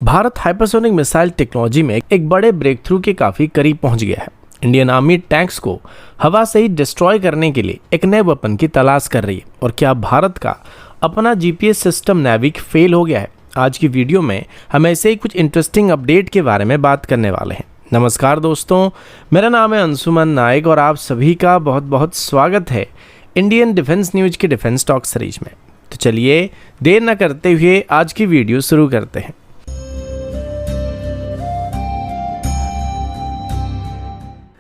Bharat hypersonic missile technology में एक बड़े ब्रेक थ्रू के काफ़ी करीब पहुंच गया है। इंडियन आर्मी टैंक्स को हवा से ही डिस्ट्रॉय करने के लिए एक नए वेपन की तलाश कर रही है। और क्या भारत का अपना जीपीएस सिस्टम नेविक फेल हो गया है? आज की वीडियो में हम ऐसे ही कुछ इंटरेस्टिंग अपडेट के बारे में बात करने वाले हैं। नमस्कार दोस्तों, मेरा नाम है अंशुमन नायक और आप सभी का बहुत बहुत स्वागत है इंडियन डिफेंस न्यूज के डिफेंस टॉक सीरीज में। तो चलिए देर न करते हुए आज की वीडियो शुरू करते हैं।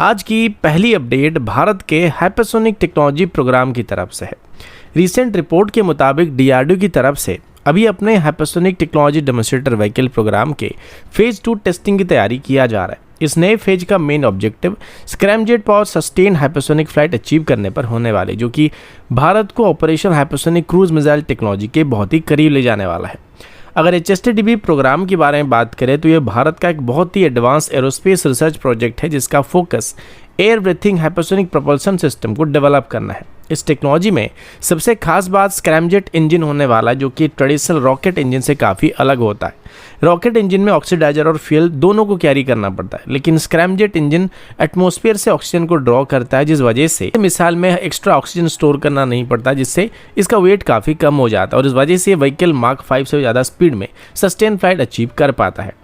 आज की पहली अपडेट भारत के हाइपरसोनिक टेक्नोलॉजी प्रोग्राम की तरफ से है। रिसेंट रिपोर्ट के मुताबिक डीआरडीओ की तरफ से अभी अपने hypersonic technology demonstrator vehicle programme के फेज 2 टेस्टिंग की तैयारी किया जा रहा है। इस नए फेज का main objective scramjet power sustain hypersonic flight achieve करने पर होने वाले, जो कि भारत को operation hypersonic cruise missile technology के बहुत ही करीब ले जाने वाला है। अगर HSTDB प्रोग्राम के बारे में बात करें तो यह भारत का एक बहुत ही एडवांस एरोस्पेस रिसर्च प्रोजेक्ट है, जिसका focus air breathing hypersonic propulsion system को डेवलप करना है। इस टेक्नोलॉजी में सबसे खास बात स्क्रैमजेट इंजन होने वाला है, जो कि ट्रेडिशनल रॉकेट इंजन से काफ़ी अलग होता है। रॉकेट इंजन में ऑक्सीडाइजर और फ्यूल दोनों को कैरी करना पड़ता है, लेकिन स्क्रैमजेट इंजन एटमॉस्फेयर से ऑक्सीजन को ड्रॉ करता है, जिस वजह से मिसाइल में एक्स्ट्रा ऑक्सीजन स्टोर करना नहीं पड़ता, जिससे इसका वेट काफ़ी कम हो जाता है और इस वजह से व्हीकल मार्क 5 से ज़्यादा स्पीड में सस्टेन फ्लाइट अचीव कर पाता है।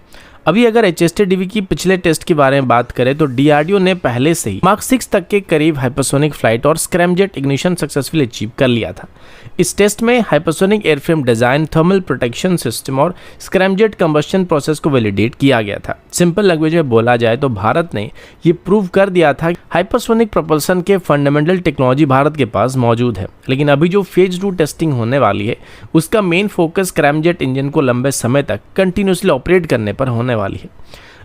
अभी अगर HSTDB की पिछले टेस्ट के बारे में बात करें तो डीआरडीओ ने पहले से ही मार्क 6 तक के करीब हाइपरसोनिक फ्लाइट और स्क्रैमजेट इग्निशन सक्सेसफुली अचीव कर लिया था। इस टेस्ट में hypersonic airframe design, thermal protection system और स्क्रैमजेट कंबस्शन प्रोसेस को वैलिडेट किया गया था। सिंपल लैंग्वेज में बोला जाए तो भारत ने ये प्रूव कर दिया था कि हाइपरसोनिक प्रोपल्सन के फंडामेंटल टेक्नोलॉजी भारत के पास मौजूद है। लेकिन अभी जो फेज 2 टेस्टिंग होने वाली है उसका मेन फोकस स्क्रैमजेट इंजन को लंबे समय तक कंटिन्यूसली ऑपरेट करने पर होने वाली है।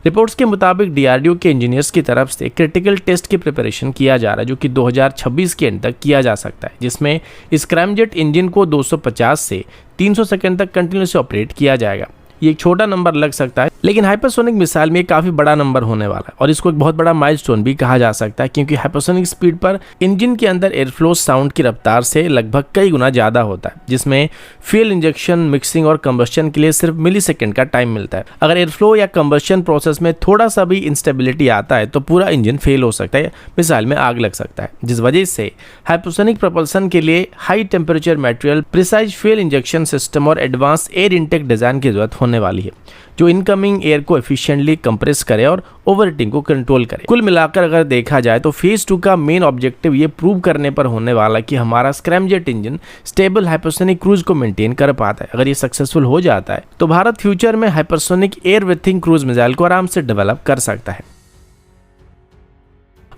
रिपोर्ट्स के मुताबिक डीआरडीओ के इंजीनियर्स की तरफ से क्रिटिकल टेस्ट की प्रिपरेशन किया जा रहा है, जो कि 2026 के एंड तक किया जा सकता है, जिसमें स्क्रैमजेट इंजन को 250 से 300 सेकंड तक कंटिन्यूसली ऑपरेट किया जाएगा। ये एक छोटा नंबर लग सकता है, लेकिन हाइपरसोनिक मिसाइल में काफ़ी बड़ा नंबर होने वाला है और इसको एक बहुत बड़ा माइलस्टोन भी कहा जा सकता है, क्योंकि हाइपरसोनिक स्पीड पर इंजन के अंदर एयरफ्लो साउंड की रफ्तार से लगभग कई गुना ज़्यादा होता है, जिसमें फ्यूल इंजेक्शन, मिक्सिंग और कंबस्शन के लिए सिर्फ मिलीसेकंड का टाइम मिलता है। अगर एयरफ्लो या कंबस्शन प्रोसेस में थोड़ा सा भी इंस्टेबिलिटी आता है तो पूरा इंजन फेल हो सकता है, मिसाइल में आग लग सकता है, जिस वजह से हाइपरसोनिक प्रोपल्सन के लिए high temperature material, precise fuel injection system और एडवांस एयर इनटेक डिजाइन की जरूरत होने वाली है, जो इनकमिंग एयर को एफिशिएंटली कंप्रेस करे और ओवरहीटिंग को कंट्रोल करे। कुल मिलाकर अगर देखा जाए तो फेज 2 का मेन ऑब्जेक्टिव ये प्रूव करने पर होने वाला कि हमारा scramjet engine stable hypersonic cruise को मेंटेन कर पाता है। अगर ये सक्सेसफुल हो जाता है तो भारत फ्यूचर में hypersonic air breathing cruise missile को आराम से डेवलप कर सकता है।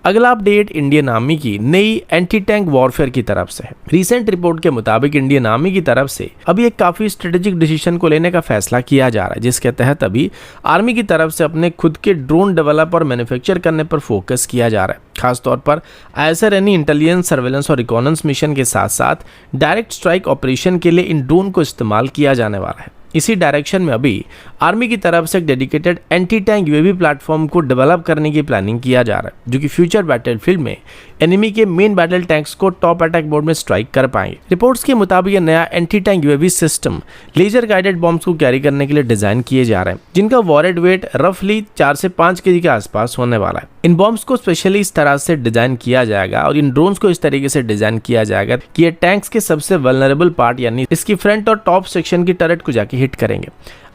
अगला अपडेट इंडियन आर्मी की नई एंटी टैंक वॉरफेयर की तरफ से है। रिसेंट रिपोर्ट के मुताबिक इंडियन आर्मी की तरफ से अभी एक काफी स्ट्रेटेजिक डिसीजन को लेने का फैसला किया जा रहा है, जिसके तहत अभी आर्मी की तरफ से अपने खुद के ड्रोन डेवलप और मैन्युफैक्चर करने पर फोकस किया जा रहा है। खासतौर पर ISR यानी इंटेलिजेंस, सर्वेलेंस और रिकॉनेंस मिशन के साथ साथ डायरेक्ट स्ट्राइक ऑपरेशन के लिए इन ड्रोन को इस्तेमाल किया जाने वाला है। इसी डायरेक्शन में अभी आर्मी की तरफ से एक dedicated anti tank UAV platform को डेवलप करने की प्लानिंग किया जा रहा है, जो कि फ्यूचर बैटलफील्ड में एनिमी के मेन बैटल टैंक्स को टॉप अटैक मोड में स्ट्राइक कर पाएंगे। रिपोर्ट्स के मुताबिक यह नया anti tank UAV system laser guided bombs को कैरी करने के लिए डिजाइन किए जा रहे हैं, जिनका वॉरेड वेट रफली 4 से 5 केजी के आसपास होने वाला है। इन बॉम्ब्स को स्पेशली इस तरह से डिजाइन किया जाएगा और इन ड्रोन्स को इस तरीके से डिजाइन किया जाएगा कि ये टैंक्स के सबसे वल्नरेबल पार्ट यानी इसकी फ्रंट और टॉप सेक्शन की टर्रेट को जाके हिट करेंगे।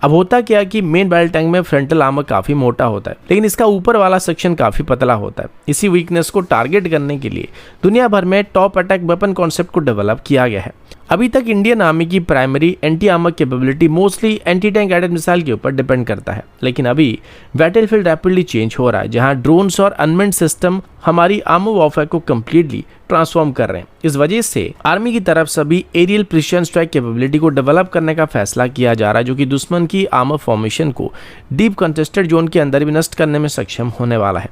अब होता क्या है कि मेन बैटल टैंक में फ्रंटल आर्मर काफी मोटा होता है, लेकिन इसका ऊपर वाला सेक्शन काफी पतला होता है। इसी वीकनेस को टारगेट करने के लिए दुनिया भर में टॉप अटैक वेपन कॉन्सेप्ट को डेवलप किया गया है। अभी तक इंडियन आर्मी की primary anti armour capability mostly anti tank guided missile के ऊपर डिपेंड करता है, लेकिन अभी बैटलफील्ड रैपिडली चेंज हो रहा है, जहां ड्रोन्स और अनमेन्ड सिस्टम हमारी आर्मर वॉरफेयर को कंप्लीटली ट्रांसफॉर्म कर रहे हैं। इस वजह से आर्मी की तरफ से भी एरियल प्रिसिजन स्ट्राइक कैपेबिलिटी को डेवलप करने का फैसला किया जा रहा है, जो कि दुश्मन की आर्मर फॉर्मेशन को डीप कंटेस्टेड जोन के अंदर भी नष्ट करने में सक्षम होने वाला है।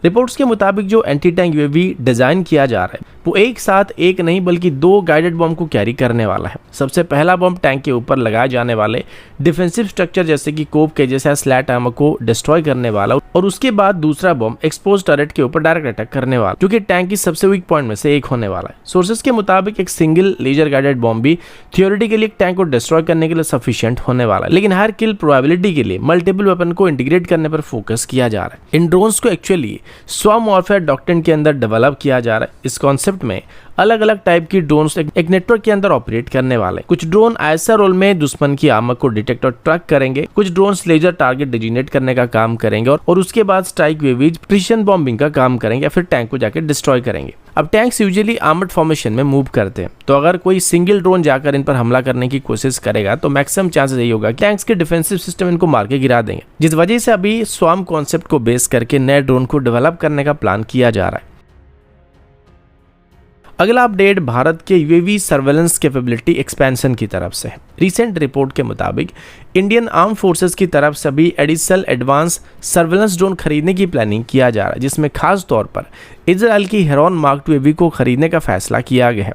रिपोर्ट्स के मुताबिक जो एंटी टैंक यूएवी डिजाइन किया जा रहा है वो एक साथ एक नहीं बल्कि 2 गाइडेड बॉम्ब को कैरी करने वाला है। सबसे पहला बॉम्ब टैंक के ऊपर लगाए जाने वाले डिफेंसिव स्ट्रक्चर जैसे कि कोप के जैसा स्लैट आर्मर को डिस्ट्रॉय करने वाला, और उसके बाद दूसरा बॉम्ब एक्सपोज टर्रेट के ऊपर डायरेक्ट अटैक करने वाला, जो कि टैंक की सबसे वीक पॉइंट में से एक होने वाला है। सोर्सेज के मुताबिक एक सिंगल लेजर गाइडेड बॉम्ब भी थियोरेटिकली एक टैंक को डिस्ट्रॉय करने के लिए सफिशिएंट होने वाला है, लेकिन हायर किल प्रोबेबिलिटी के लिए मल्टीपल वेपन को इंटीग्रेट करने पर फोकस किया जा रहा है। इन ड्रोन्स को एक्चुअली स्वॉर्म वॉरफेयर डॉक्ट्रिन के अंदर डेवलप किया जा रहा है। इस कॉन्सेप्ट में अलग अलग टाइप की ड्रोन्स एक नेटवर्क के अंदर ऑपरेट करने वाले। कुछ ड्रोन ऐसा रोल में दुश्मन की आर्मर को डिटेक्ट और ट्रैक करेंगे, कुछ ड्रोन्स लेजर टारगेट डिजिग्नेट करने का काम करेंगे और उसके बाद स्ट्राइक वेवीज प्रिसिजन बॉम्बिंग का काम करेंगे या फिर टैंक को जाकर डिस्ट्रॉय करेंगे। अब टैंक्स यूजुअली आर्मर्ड फॉर्मेशन में मूव करते हैं, तो अगर कोई सिंगल ड्रोन जाकर इन पर हमला करने की कोशिश करेगा तो मैक्सिमम चांसेस यही होगा कि टैंक्स के डिफेंसिव सिस्टम इनको मार के गिरा देंगे, जिस वजह से अभी स्वॉर्म कॉन्सेप्ट को बेस करके नए ड्रोन को डेवलप करने का प्लान किया जा रहा है। अगला अपडेट भारत के यूएवी सर्वेलेंस कैपेबिलिटी एक्सपेंशन की तरफ से है। रिसेंट रिपोर्ट के मुताबिक इंडियन आर्म फोर्सेस की तरफ से भी एडिशनल एडवांस सर्वेलेंस ड्रोन खरीदने की प्लानिंग किया जा रहा है, जिसमें खास तौर पर इजराइल की हेरॉन मार्क 2 यूएवी को खरीदने का फैसला किया गया है।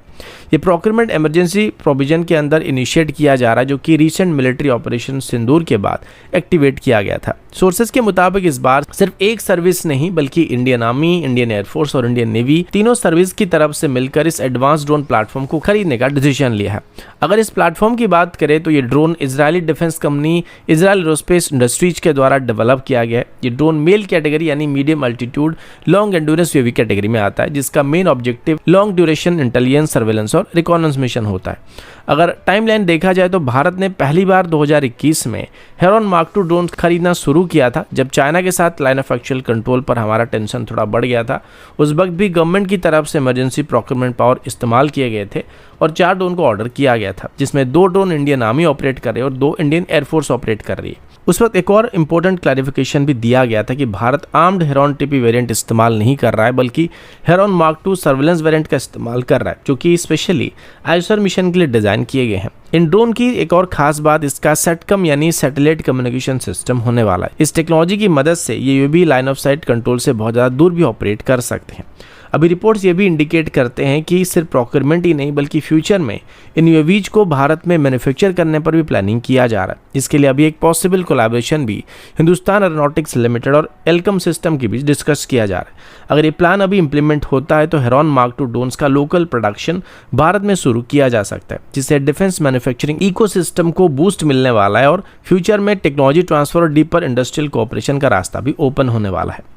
ये प्रोक्योरमेंट इमरजेंसी प्रोविजन के अंदर इनिशिएट किया जा रहा है, जो कि रिसेंट मिलिट्री ऑपरेशन सिंदूर के बाद एक्टिवेट किया गया था। सोर्सेज के मुताबिक इस बार सिर्फ एक सर्विस नहीं बल्कि इंडियन आर्मी, इंडियन एयरफोर्स और इंडियन नेवी तीनों सर्विस की तरफ से मिलकर इस एडवांस ड्रोन प्लेटफॉर्म को खरीदने का डिसीजन लिया है। अगर इस प्लेटफॉर्म की बात करें तो ये drone Israeli defence company Israel aerospace industries के द्वारा डेवलप किया गया है। ये ड्रोन मेल कैटेगरी यानी medium altitude long endurance UAV category में आता है, जिसका main objective long duration intelligence, surveillance और रिकॉनेंस मिशन होता है। अगर टाइमलाइन देखा जाए तो भारत ने पहली बार 2021 में हेरॉन मार्क 2 ड्रोन खरीदना शुरू किया था, जब चाइना के साथ लाइन ऑफ एक्चुअल कंट्रोल पर हमारा टेंशन थोड़ा बढ़ गया था। उस वक्त भी गवर्नमेंट की तरफ से इमरजेंसी प्रोक्योरमेंट पावर इस्तेमाल किए गए थे और 4 ड्रोन को ऑर्डर किया गया था, जिसमें 2 ड्रोन इंडियन आर्मी ऑपरेट कर रही है और 2 इंडियन एयरफोर्स ऑपरेट कर रही है। उस वक्त एक और इम्पोर्टेंट क्लैरिफिकेशन भी दिया गया था कि Bharat armed heron TP variant इस्तेमाल नहीं कर रहा है, बल्कि हेरॉन मार्क 2 सर्वेलेंस वेरिएंट का इस्तेमाल कर रहा है, जो कि स्पेशली आइसर मिशन के लिए डिजाइन किए गए हैं। इन ड्रोन की एक और खास बात इसका सेटकम यानी सैटेलाइट कम्युनिकेशन सिस्टम होने वाला है। इस टेक्नोलॉजी की मदद से ये UAV line of site control से बहुत ज़्यादा दूर भी ऑपरेट कर सकते हैं। अभी रिपोर्ट्स ये भी इंडिकेट करते हैं कि सिर्फ प्रोक्योरमेंट ही नहीं बल्कि फ्यूचर में इन यूएवीज को भारत में मैन्युफैक्चर करने पर भी प्लानिंग किया जा रहा है। इसके लिए अभी एक पॉसिबल कोलैबोरेशन भी हिंदुस्तान एरोनॉटिक्स लिमिटेड और एल्कम सिस्टम के बीच डिस्कस किया जा रहा है। अगर ये प्लान अभी इंप्लीमेंट होता है तो हेरॉन मार्क 2 ड्रोन्स का लोकल प्रोडक्शन भारत में शुरू किया जा सकता है, जिससे डिफेंस मैन्युफैक्चरिंग इकोसिस्टम को बूस्ट मिलने वाला है और फ्यूचर में टेक्नोलॉजी ट्रांसफर और डीपर इंडस्ट्रियल कोऑपरेशन का रास्ता भी ओपन होने वाला है।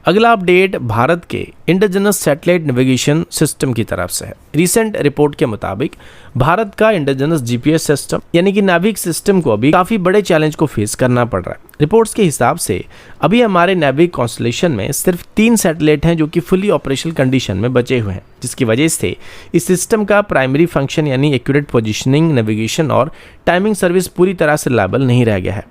अगला अपडेट भारत के इंडिजिनस सैटेलाइट नेविगेशन सिस्टम की तरफ से है। रिसेंट रिपोर्ट के मुताबिक भारत का इंडिजिनस जीपीएस सिस्टम यानी कि नाविक सिस्टम को अभी काफी बड़े चैलेंज को फेस करना पड़ रहा है। रिपोर्ट्स के हिसाब से अभी हमारे नाविक कॉन्स्टलेशन में सिर्फ 3 सैटेलाइट हैं जो कि फुली ऑपरेशनल कंडीशन में बचे हुए हैं, जिसकी वजह से इस सिस्टम का प्राइमरी फंक्शन यानी एक्यूरेट पोजिशनिंग, नेविगेशन और टाइमिंग सर्विस पूरी तरह से लायबल नहीं रह गया है।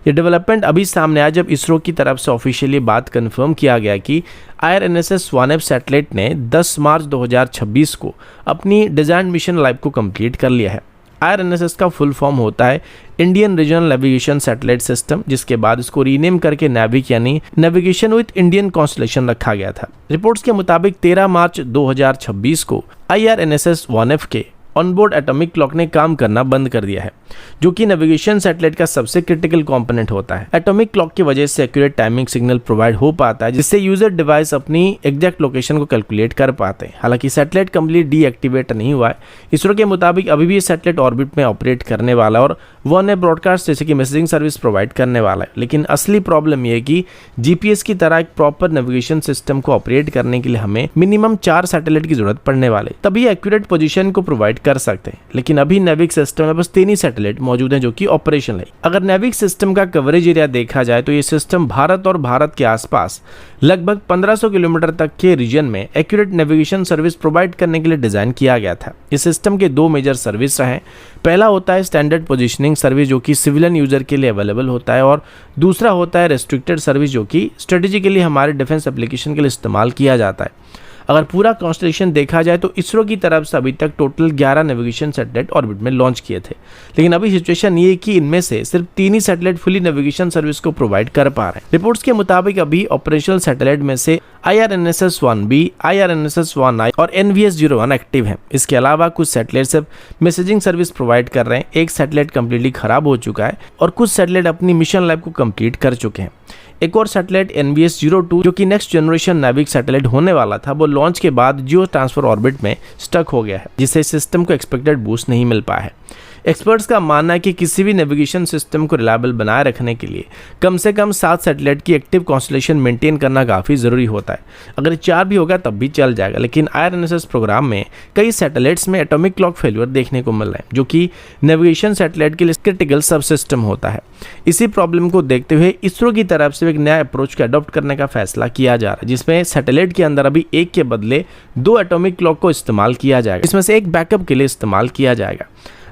ये डेवलपमेंट अभी सामने आया जब इसरो की तरफ से ऑफिशियली बात कंफर्म किया गया कि IRNSS-1F सैटेलाइट ने 10 मार्च 2026 को अपनी डिजाइन मिशन लाइफ को कंप्लीट कर लिया है। IRNSS का फुल फॉर्म होता है Indian regional navigation satellite system, जिसके बाद इसको रीनेम करके नेविक यानी नेविगेशन विद इंडियन कॉन्स्टलेशन रखा गया था। रिपोर्ट्स के मुताबिक 13 मार्च 2026 को IRNSS-1F के ऑनबोर्ड एटॉमिक क्लॉक ने काम करना बंद कर दिया है, जो कि नेविगेशन सैटेलाइट का सबसे क्रिटिकल कंपोनेंट होता है। एटॉमिक क्लॉक की वजह से एक्यूरेट टाइमिंग सिग्नल प्रोवाइड हो पाता है, जिससे यूजर डिवाइस अपनी एग्जैक्ट लोकेशन को कैलकुलेट कर पाते हैं। हालांकि सैटेलाइट कंप्लीट डीएक्टिवेट नहीं हुआ है। इसरो के मुताबिक अभी भी ये सैटेलाइट ऑर्बिट में ऑपरेट करने वाला और वन ए ब्रॉडकास्ट जैसे कि मैसेजिंग सर्विस प्रोवाइड करने वाला है। लेकिन असली प्रॉब्लम यह है कि जीपीएस की तरह एक प्रॉपर नेविगेशन सिस्टम को ऑपरेट करने के लिए हमें मिनिमम 4 सैटेलाइट की जरूरत पड़ने वाले, तभी एक्यूरेट पोजीशन को प्रोवाइड कर सकते हैं। लेकिन अभी नेविक सिस्टम में बस 3 ही सैटेलाइट मौजूद हैं जो कि ऑपरेशनल है। अगर नेविक सिस्टम का कवरेज एरिया देखा जाए तो ये सिस्टम भारत और भारत के आसपास लगभग 1500 किलोमीटर तक के रीजन में एक्यूरेट नेविगेशन सर्विस प्रोवाइड करने के लिए डिजाइन किया गया था। इस सिस्टम के 2 मेजर सर्विस हैं। पहला होता है स्टैंडर्ड पोजीशनिंग सर्विस, जो कि सिविलियन यूजर के लिए अवेलेबल होता है, और दूसरा होता है रेस्ट्रिक्टेड सर्विस, जो कि स्ट्रेटेजिकली हमारे डिफेंस एप्लीकेशन के लिए इस्तेमाल किया जाता है। अगर पूरा कॉन्स्टलेशन देखा जाए तो इसरो की तरफ से अभी तक टोटल 11 नेविगेशन सैटेलाइट ऑर्बिट में लॉन्च किए थे, लेकिन अभी सिचुएशन ये है कि इनमें से सिर्फ 3 ही सैटेलाइट फुली नेविगेशन सर्विस को प्रोवाइड कर पा रहे हैं। रिपोर्ट्स के मुताबिक अभी ऑपरेशनल सैटेलाइट में से IRNSS-1B, IRNSS-1I और NVS-01 एक्टिव हैं। इसके अलावा कुछ सैटेलाइट सिर्फ मैसेजिंग सर्विस प्रोवाइड कर रहे हैं, एक सैटेलाइट कंप्लीटली खराब हो चुका है और कुछ सैटेलाइट अपनी मिशन लाइफ को कंप्लीट कर चुके हैं। एक और सैटेलाइट NVS-02 जो कि नेक्स्ट जनरेशन नाविक सैटेलाइट होने वाला था, वो लॉन्च के बाद जियो ट्रांसफर ऑर्बिट में स्टक हो गया है, जिससे सिस्टम को एक्सपेक्टेड बूस्ट नहीं मिल पाया है। एक्सपर्ट्स का मानना है कि किसी भी नेविगेशन सिस्टम को रिलायबल बनाए रखने के लिए कम से कम 7 सैटेलाइट की एक्टिव कॉन्स्टलेशन मेंटेन करना काफ़ी ज़रूरी होता है। अगर 4 भी होगा तब भी चल जाएगा, लेकिन IRNSS प्रोग्राम में कई सैटेलाइट्स में एटॉमिक क्लॉक फेल्यूर देखने को मिल रहे हैं, जो कि नेविगेशन सैटेलाइट के लिए क्रिटिकल सब सिस्टम होता है। इसी प्रॉब्लम को देखते हुए इसरो की तरफ से एक नया अप्रोच को अडॉप्ट करने का फैसला किया जा रहा है, जिसमें सैटेलाइट के अंदर अभी एक के बदले 2 एटॉमिक क्लॉक को इस्तेमाल किया जाएगा, इसमें से एक बैकअप के लिए इस्तेमाल किया जाएगा।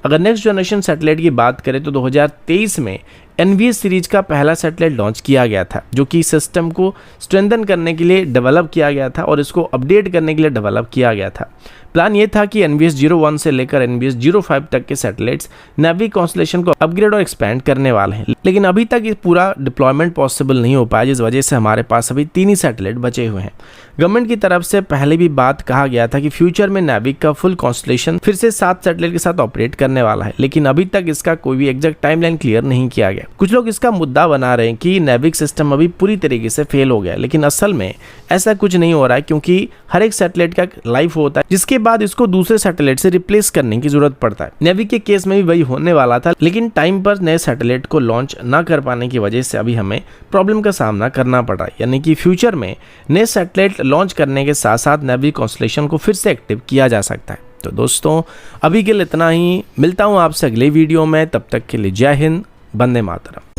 अगर नेक्स्ट जनरेशन सैटेलाइट की बात करें तो 2023 में NVS सीरीज का पहला सैटेलाइट लॉन्च किया गया था, जो कि सिस्टम को स्ट्रेंथन करने के लिए डेवलप किया गया था और इसको अपडेट करने के लिए डेवलप किया गया था। प्लान ये था कि NVS-01 से लेकर NVS-05 तक के सैटेलाइट्स नाविक कॉन्स्टलेशन को अपग्रेड और एक्सपैंड करने वाले हैं, लेकिन अभी तक ये पूरा डिप्लॉयमेंट पॉसिबल नहीं हो पाया, जिस वजह से हमारे पास अभी 3 ही सैटेलाइट बचे हुए हैं। गवर्नमेंट की तरफ से पहले भी बात कहा गया था कि फ्यूचर में नाविक का फुल कॉन्स्टलेशन फिर से 7 सैटेलाइट के साथ ऑपरेट करने वाला है, लेकिन अभी तक इसका कोई भी एग्जैक्ट टाइमलाइन क्लियर नहीं किया गया। कुछ लोग इसका मुद्दा बना रहे हैं कि नाविक सिस्टम अभी पूरी तरीके से फेल हो गया, लेकिन असल में ऐसा कुछ नहीं हो रहा है, क्योंकि हर एक सैटेलाइट का लाइफ होता है, जिसके बाद इसको दूसरे सैटेलाइट से रिप्लेस करने की जरूरत पड़ता है। नाविक के केस में भी वही होने वाला था, लेकिन टाइम पर नए सैटेलाइट को लॉन्च ना कर पाने की वजह से अभी हमें प्रॉब्लम का सामना करना पड़ रहा है, यानी कि फ्यूचर में नए सैटेलाइट लॉन्च करने के साथ साथ नाविक कॉन्स्टलेशन को फिर से एक्टिव किया जा सकता है। तो दोस्तों, अभी के लिए इतना ही। मिलता हूं आपसे अगले वीडियो में, तब तक के लिए जय हिंद, वंदे मातरम।